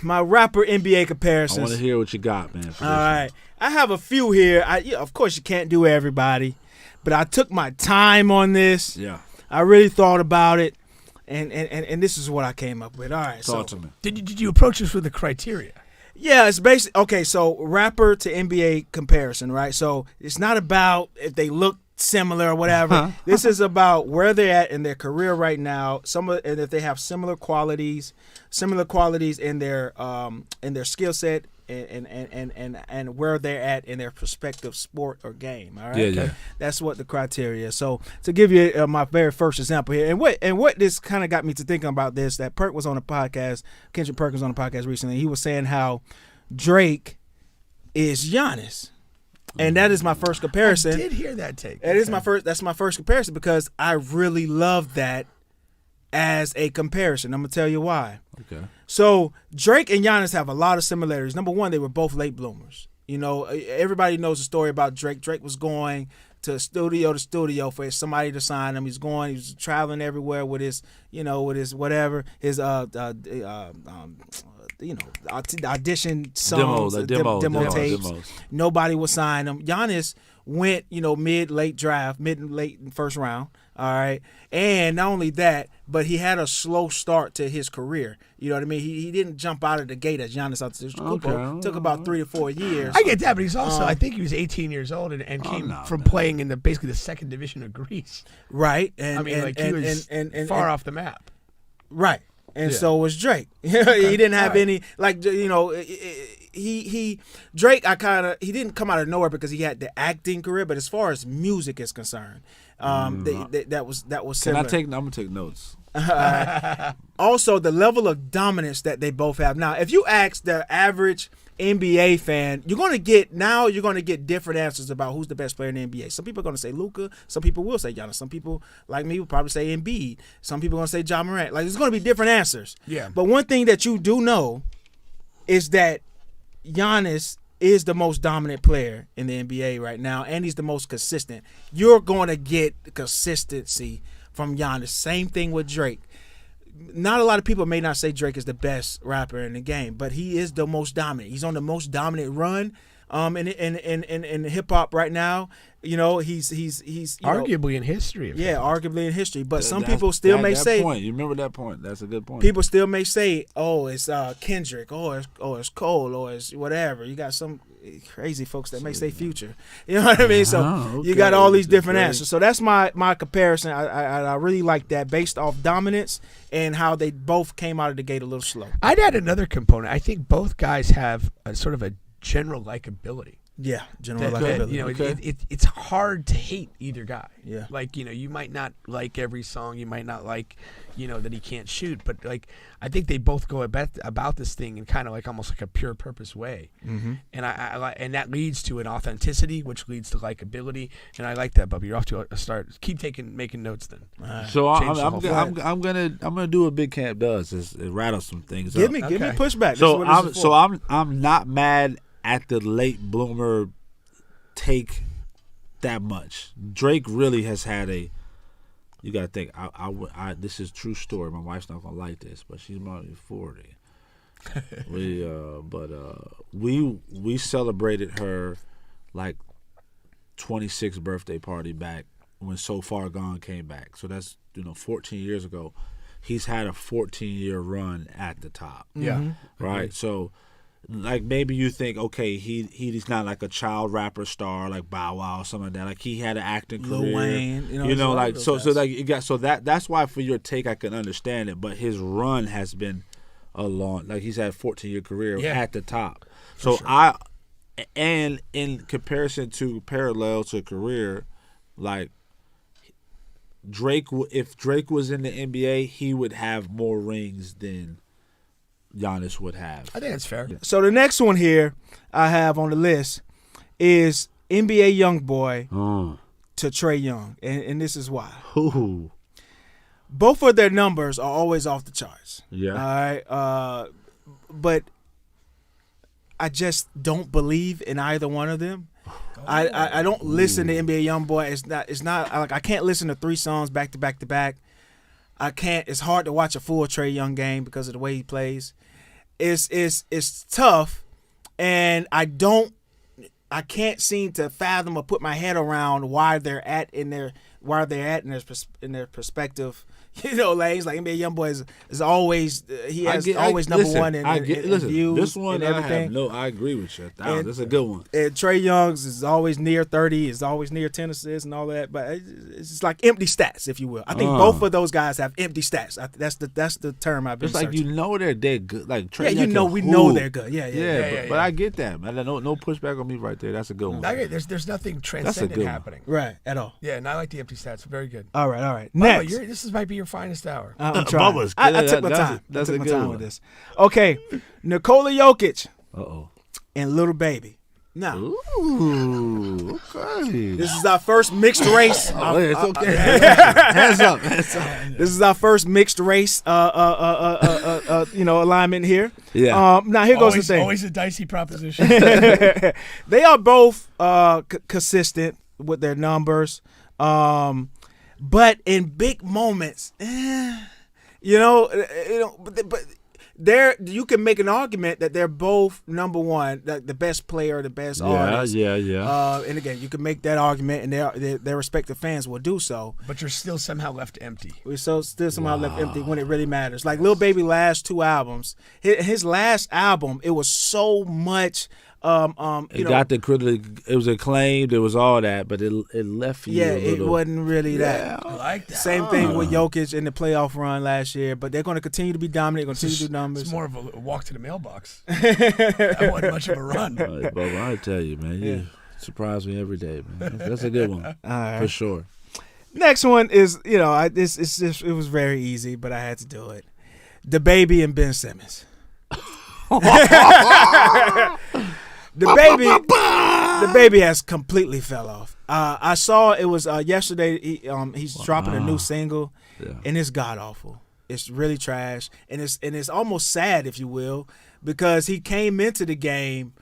my rapper NBA I comparisons. want to hear what you got, man. All right. I have a few here. Of course, you can't do everybody, but I took my time on this. Yeah. I really thought about it, and this is what I came up with. All right. Talk to me. Did you approach this with the criteria? Yeah, it's basically okay. So rapper to NBA comparison, right? So it's not about if they look similar or whatever. This is about where they're at in their career right now. And if they have similar qualities in their skill set and where they're at in their prospective sport or game. All right, Yeah. That's what the criteria is. So to give you my very first example here, and what this kind of got me to thinking about this, that Perk was on a podcast, Kendrick Perk was on a podcast recently. He was saying how Drake is Giannis. And that is my first comparison. I did hear that take. That's my first comparison because I really love that as a comparison. I'm gonna tell you why. Okay. So Drake and Giannis have a lot of similarities. Number one, they were both late bloomers. You know, everybody knows the story about Drake. Drake was going to studio for somebody to sign him. He was traveling everywhere with his whatever, his audition songs, demo tapes. Demos. Nobody would sign him. Giannis went, mid and late first round. All right. And not only that, but he had a slow start to his career. You know what I mean? He didn't jump out of the gate as Giannis Antetokounmpo. Took about 3 to 4 years. I get that, but he's also, I think he was 18 years old and came from playing in basically the second division of Greece. Right. And he was far off the map. Right. And so was Drake. He didn't have any, Drake, he didn't come out of nowhere because he had the acting career, but as far as music is concerned, that was similar. I'm gonna take notes. Also, the level of dominance that they both have. Now, if you ask the average NBA fan, you're gonna get different answers about who's the best player in the NBA. Some people are gonna say Luka. Some people will say Giannis. Some people, like me, will probably say Embiid. Some people are gonna say Ja Morant. Like, there's gonna be different answers. Yeah. But one thing that you do know is that Giannis is the most dominant player in the NBA right now, and he's the most consistent. You're going to get consistency from Giannis. Same thing with Drake. Not a lot of people may not say Drake is the best rapper in the game, but he is the most dominant. He's on the most dominant run in hip hop right now. He's arguably in history. Arguably in history. But some people still may say. Point. You remember that point? That's a good point. People still may say, "Oh, it's Kendrick," it's Cole, or it's whatever. You got some crazy folks that may say Future. You know what I mean? So you got all these different answers. So that's my comparison. I really like that based off dominance and how they both came out of the gate a little slow. I'd add another component. I think both guys have a sort of a general likability. Yeah, general likability. It's hard to hate either guy. Yeah. Like, you might not like every song. You might not like, that he can't shoot. But, I think they both go about this thing in kind of like almost like a pure purpose way. Mm-hmm. And and that leads to an authenticity, which leads to likability. And I like that, Bubby. You're off to a start. Keep making notes then. So I'm gonna do what Big Camp does is rattle some things up. Give me pushback. So I'm not mad at the late bloomer take that much. Drake really has had you gotta think. This is true story. My wife's not gonna like this, but she's probably 40. We celebrated her 26th birthday party back when So Far Gone came back. So that's 14 years ago. He's had a 14-year run at the top. Yeah. Mm-hmm. Right. So. Maybe you think, okay, he's not like a child rapper star like Bow Wow or something like that. Like, he had an acting career. Lil Wayne, that's why for your take I can understand it. But his run has been a long, he's had a 14-year career at the top. So sure. And in comparison to parallel to career, Drake, if Drake was in the NBA, he would have more rings than Giannis would have. I think that's fair. So the next one here I have on the list is NBA YoungBoy to Trae Young, and this is why. Ooh. Both of their numbers are always off the charts. Yeah. All right. But I just don't believe in either one of them. I don't listen to NBA YoungBoy. It's not I can't listen to 3 songs back to back to back. I can't. It's hard to watch a full Trae Young game because of the way he plays. is tough, and I can't seem to fathom or put my head around why they're at in their perspective. Lanes like NBA YoungBoy is always always number one in views. This one and everything. I agree with you. That's a good one. And Trae Young's is always near 30, is always near 10 assists and all that, but it's just like empty stats, if you will. I think both of those guys have empty stats. That's the term I've been searching. It's like they're good. Like Trae Young, we know they're good. But I get that, man. No pushback on me right there. That's a good one. There's nothing transcendent happening. Right, at all. Yeah, and I like the empty stats. Very good. All right. Next. Bubba, this might be your finest hour. I'm trying. Bubba's I took my time. That's I took a my good time one. with this. Okay, Nikola Jokic Uh-oh. and Little Baby. Now, Ooh, okay. this is our first mixed race. It's okay. Hands up. This is our first mixed race, alignment here. Yeah. Now here goes the thing. Always a dicey proposition. They are both consistent with their numbers, but in big moments, but you can make an argument that they're both number one, the best player, the best artist. Yeah. And again, you can make that argument, and their respective fans will do so. But you're still somehow left empty. We're still somehow left empty when it really matters. Like Lil Baby last two albums, his last album, it was so much. Got the critic. It was acclaimed. It was all that, but it left you. Yeah, it wasn't really that. I like that. Same thing with Jokic in the playoff run last year, but they're going to continue to be dominant. Going to continue to do numbers. It's more of a walk to the mailbox. That wasn't much of a run. Bubba, I tell you, man, you surprise me every day, man. That's a good one, all right. for sure. Next one is it was very easy, but I had to do it. The Baby and Ben Simmons. The baby has completely fell off. I saw it was yesterday. He's dropping a new single, and it's god awful. It's really trash, and it's almost sad, if you will, because he came into the game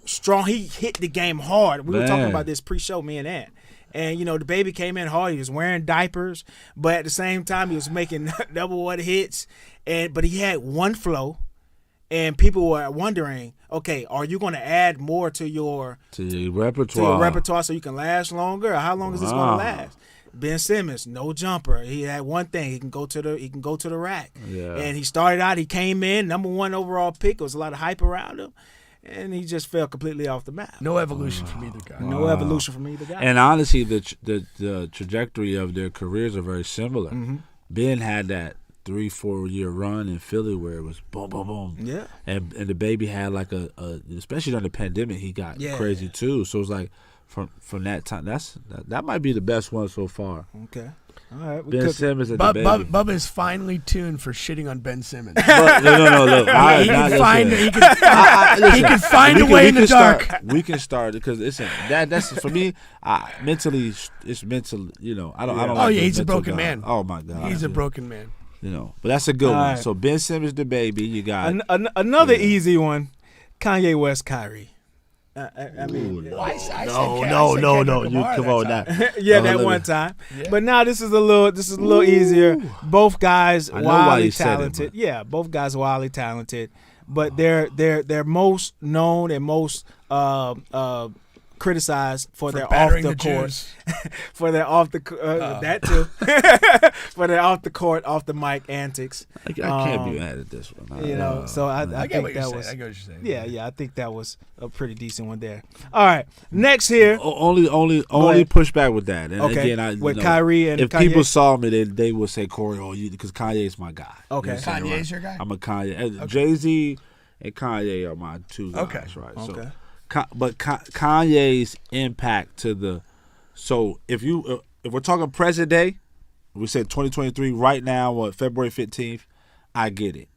strong. He hit the game hard. We were talking about this pre-show, me and Ant. And, the baby came in hard. He was wearing diapers, but at the same time, he was making number one hits. But he had one flow. And people were wondering, okay, are you going to add more to your repertoire so you can last longer? Or how long is this going to last? Ben Simmons, no jumper. He had one thing. He can go to the rack. Yeah. And he started out. He came in number one overall pick. There was a lot of hype around him, and he just fell completely off the map. No evolution from either guy. No evolution from either guy. And honestly, the trajectory of their careers are very similar. Mm-hmm. Ben had that 3-4 year run in Philly where it was boom, boom, boom. Yeah. And the baby had like especially during the pandemic, he got crazy too. So it was like from that time, that might be the best one so far. Okay. All right. Ben Simmons and the baby. Bubba is finally tuned for shitting on Ben Simmons. But, no. Look, he can find a way in the dark. We can start because that's for me. Mentally, it's mental. I don't. Oh like yeah, he's a mental broken guy. man. Oh my God, he's a broken man. But that's a good one. right. So Ben Simmons, the baby, you got another easy one. Kanye West, Kyrie. I mean, no. You come on now. that one time. Yeah. But now this is a little easier. Both guys wildly talented. Both guys wildly talented. But they're most known and most criticized for their off the court, for their off the that too, for their off the court, off the mic antics. I can't be mad at this one. So I think that was. I get what you're saying. Yeah. I think that was a pretty decent one there. All right, next here. Only pushback with that. And okay. Again, with Kyrie and if Kanye? People saw me, they would say Corey, because Kanye is my guy. Okay, Kanye's your guy. I'm a Kanye. Okay. Jay-Z and Kanye are my two guys. Okay, right. Okay. But Kanye's impact to if we're talking present day, we said 2023 right now, February 15th, I get it,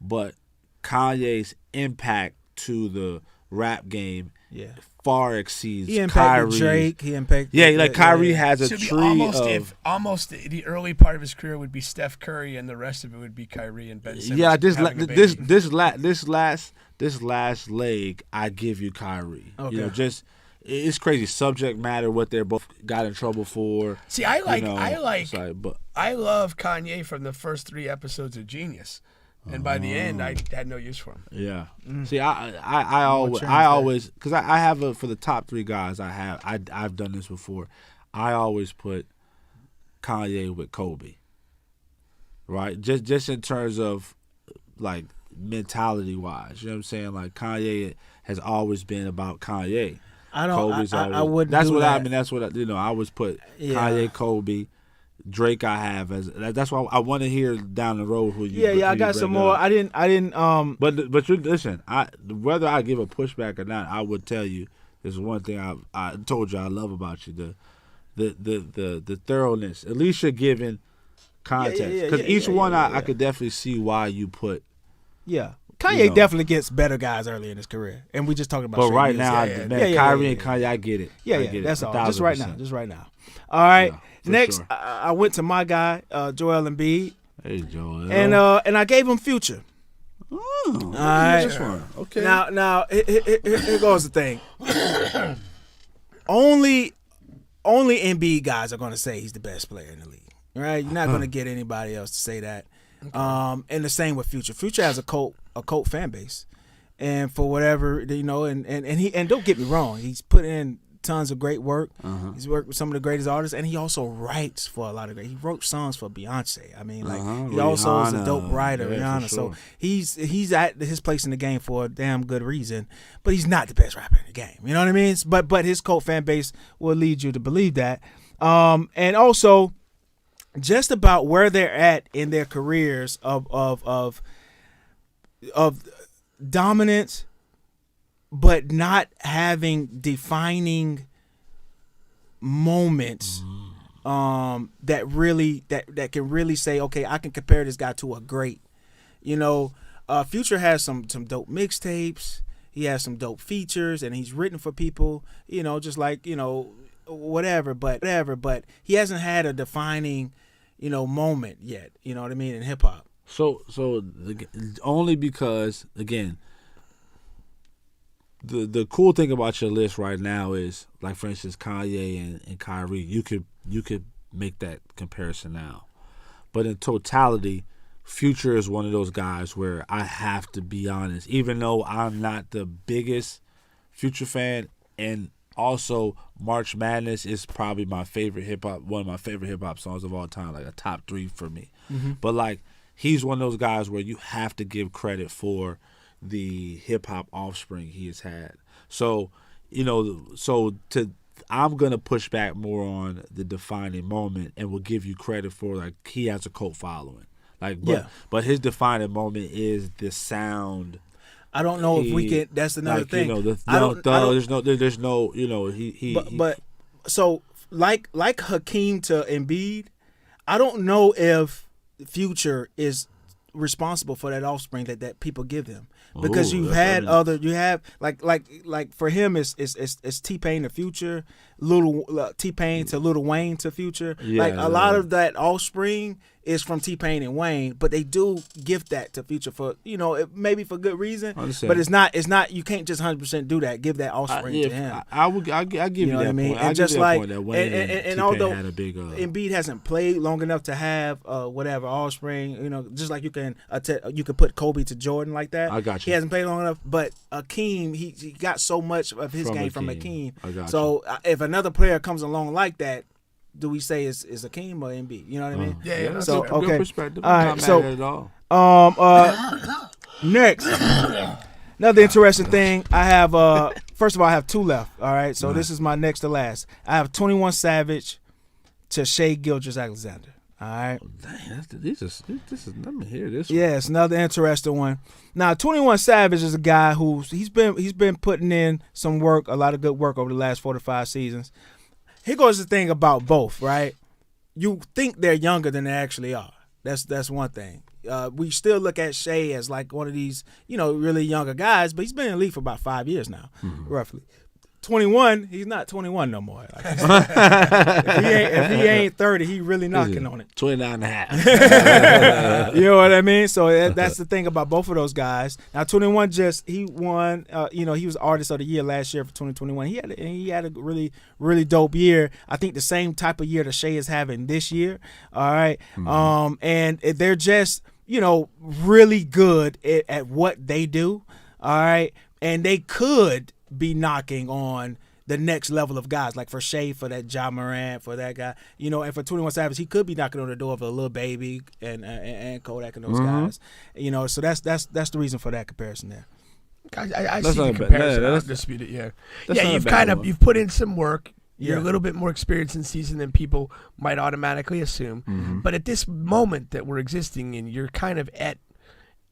but Kanye's impact to the rap game far exceeds Kyrie. Drake. He impacted Kyrie has a tree almost the early part of his career would be Steph Curry, and the rest of it would be Kyrie and Ben Simmons. Yeah, this last leg, I give you Kyrie. Okay. It's crazy subject matter what they're both got in trouble for. See, I love Kanye from the first 3 episodes of Genius. And by the end, I had no use for him. Yeah. See, I always because I have for the top 3 guys I've done this before. I always put Kanye with Kobe. Right? Just in terms of like mentality wise. You know what I'm saying? Like Kanye has always been about Kanye. I wouldn't. That's do what that. I mean. That's what I always put Kanye, Kobe, Drake. I have as that's why I want to hear down the road who you. I got some more. I didn't. But you listen. Whether I give a pushback or not, I would tell you. There's one thing I told you I love about you. The thoroughness. At least you're giving context. Because each one I could definitely see why you put. Yeah. Kanye definitely gets better guys early in his career, and we just talking about. But right now, Kyrie and Kanye, I get it. Yeah, that's all. Just right now. All right. Next, sure. I went to my guy, Joel Embiid. Hey, Joel. And I gave him Future. All right. This one. Okay. Now here goes the thing. Only Embiid guys are going to say he's the best player in the league. Right? You're not going to get anybody else to say that. Okay. And the same with Future. Future has a cult fan base, and for whatever and don't get me wrong, he's put in tons of great work. He's worked with some of the greatest artists, and he also writes for a lot of he wrote songs for Beyonce. I mean, he also is a dope writer, Rihanna. Sure. So he's at his place in the game for a damn good reason, but he's not the best rapper in the game. You know what I mean? But his cult fan base will lead you to believe that, and also. Just about where they're at in their careers of dominance, but not having defining moments that can really say, okay, I can compare this guy to a great. Future has some dope mixtapes. He has some dope features, and he's written for people. Just like whatever. But he hasn't had a defining. Moment yet, you know what I mean, in hip hop. So only because again, the cool thing about your list right now is like for instance Kanye and Kyrie, you could make that comparison now, but in totality, Future is one of those guys where I have to be honest, even though I'm not the biggest Future fan and. Also, March Madness is probably one of my favorite hip hop songs of all time, like a top 3 for me. Mm-hmm. But like, he's one of those guys where you have to give credit for the hip hop offspring he has had. So, I'm gonna push back more on the defining moment, and will give you credit for like he has a cult following. But his defining moment is the sound. I don't know if we can. That's another thing. There's no. But so like Hakeem to Embiid, I don't know if Future is responsible for that offspring that people give him because you have like for him it's T-Pain to Future, T-Pain to Lil Wayne to Future. A lot of that offspring is from T-Pain and Wayne, but they do gift that to Future for maybe for good reason. But it's not you can't just 100% do that. Give that offspring to him. I'll give you that what I mean. Point. And just like and although had a big, Embiid hasn't played long enough to have whatever offspring, just like you can put Kobe to Jordan like that. I got you. He hasn't played long enough, but Hakeem he got so much of his game from Hakeem. So if another player comes along like that. Do we say is Hakeem or Embiid? You know what I mean? Yeah. That's so a good perspective. All right. So next, another interesting thing. I have first of all I have 2 left. All right. So this is my next to last. I have 21 Savage to Shai Gilgeous-Alexander. All right. Dang, this is. Let me hear this. Yeah, it's another interesting one. Now, 21 Savage is a guy he's been putting in some work, a lot of good work over the last 4 to 5 seasons. Here goes the thing about both, right? You think they're younger than they actually are. That's one thing. We still look at Shai as like one of these, really younger guys, but he's been in the league for about 5 years now, roughly. 21, he's not 21 no more. Like if he ain't 30, he really knocking on it. 29 and a half. You know what I mean? So that's the thing about both of those guys. Now 21 he won, he was Artist of the Year last year for 2021. He had a really, really dope year. I think the same type of year that Shai is having this year. All right. And they're just, really good at what they do. All right, and they could be knocking on the next level of guys, like for Shea, for that Ja Morant, for that guy, and for 21 Savage, he could be knocking on the door of a Lil Baby and Kodak and those guys, So that's the reason for that comparison there. I see the comparison. I don't dispute it. Yeah. You've put in some work. You're a little bit more experienced in season than people might automatically assume. But at this moment that we're existing in, you're kind of at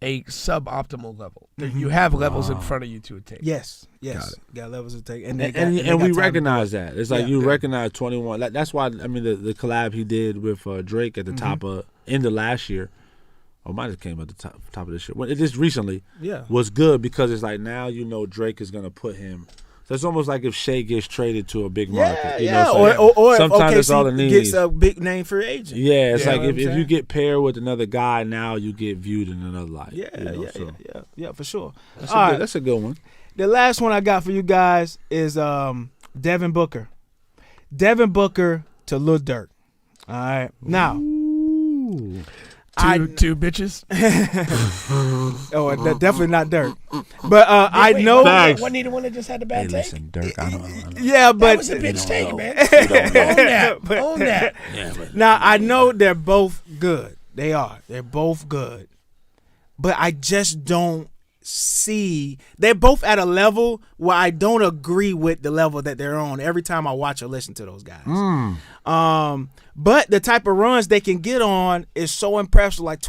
a suboptimal level. You have levels in front of you to attain. Yes. Got levels to take, and we recognize that. It's like you recognize 21. That's why the collab he did with Drake at the top of end of last year, or might have came at the top of this year. Well, it just recently was good because it's like now Drake is gonna put him. So it's almost like if Shea gets traded to a big market. Or sometimes if that's all it needs. Gets a big name free agent. Yeah, it's like if you get paired with another guy, now you get viewed in another light. Yeah, for sure. That's a good one. The last one I got for you guys is Devin Booker. Devin Booker to Lil Durk. All right. Now, two bitches. Definitely not Durk. But I know. Wasn't he the one that just had the bad take? Listen, Durk, I don't know. Yeah, but that was a bitch take, man. Own that. Yeah, but, now I know they're both good. They are. They're both good. But I just don't see. They're both at a level where I don't agree with the level that they're on every time I watch or listen to those guys. But the type of runs they can get on is so impressive. Like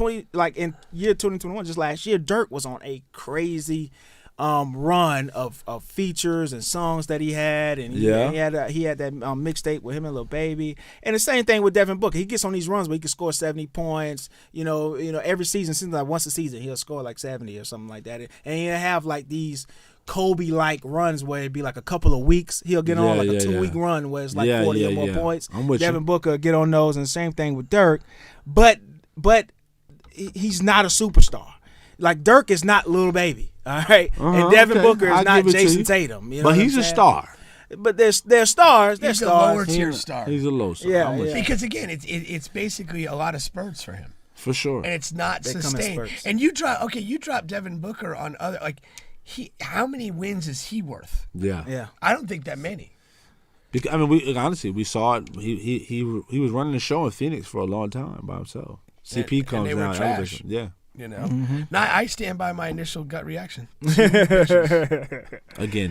in year 2021, just last year, Durk was on a crazy run of features and songs that he had, and he had that mixtape with him and Lil Baby. And the same thing with Devin Booker. He gets on these runs where he can score 70 points. Every season, seems like once a season he'll score like 70 or something like that, and he'll have like these Kobe-like runs where it'd be like a couple of weeks. He'll get on like a 2-week run where it's like 40 or more points. Devin Booker get on those, and the same thing with Durk. But he's not a superstar. Like Durk is not Lil Baby, all right? And Devin Booker is not Jason Tatum. But he's a star. But they're stars. They're He's stars. a lower tier star. He's a low star. Yeah. Because again, it's basically a lot of spurts for him. For sure. And it's not They come in sustained. spurts. And you drop Devin Booker on other how many wins is he worth? Yeah. I don't think that many. Because, we saw it. He was running the show in Phoenix for a long time by himself. CP comes and they were down. trash. Yeah. Now I stand by my initial gut reaction. Again,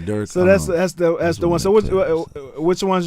Durk. So that's the one. So which ones